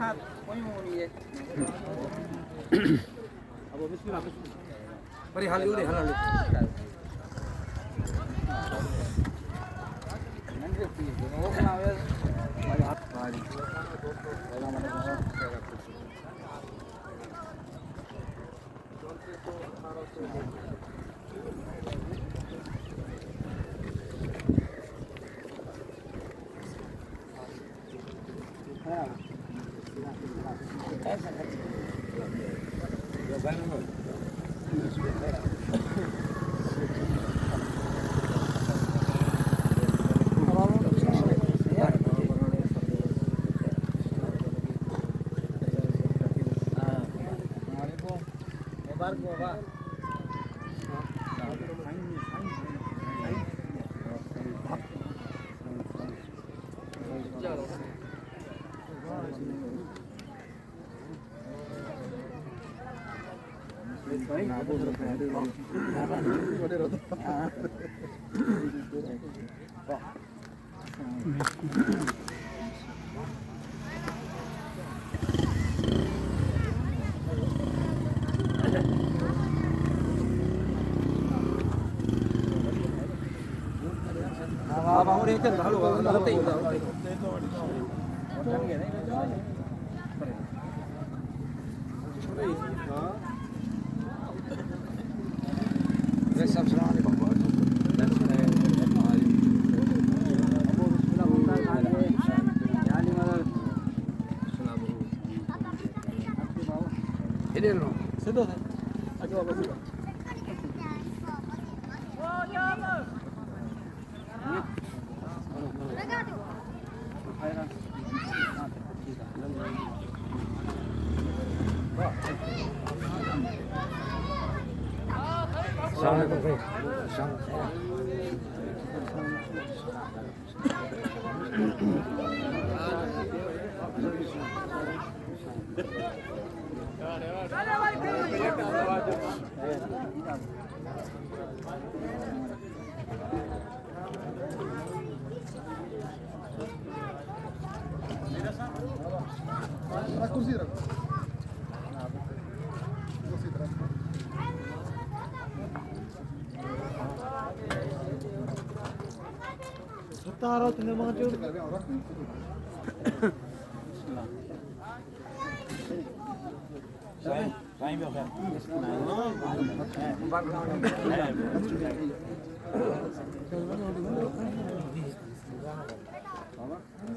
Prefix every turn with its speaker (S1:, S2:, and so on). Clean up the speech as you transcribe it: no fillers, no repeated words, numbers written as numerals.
S1: sehat. Mau ni. Abo bismillah. Bari hal dulu deh, hal dulu. Nanti sih, mau kenal ya. Bari hat bari. Abang udah itu halo, hati udah. Ini loh. Sudah. Aku apa sih? Assalamualaikum. Taruh tinggal mga tiyo. Saya biasa.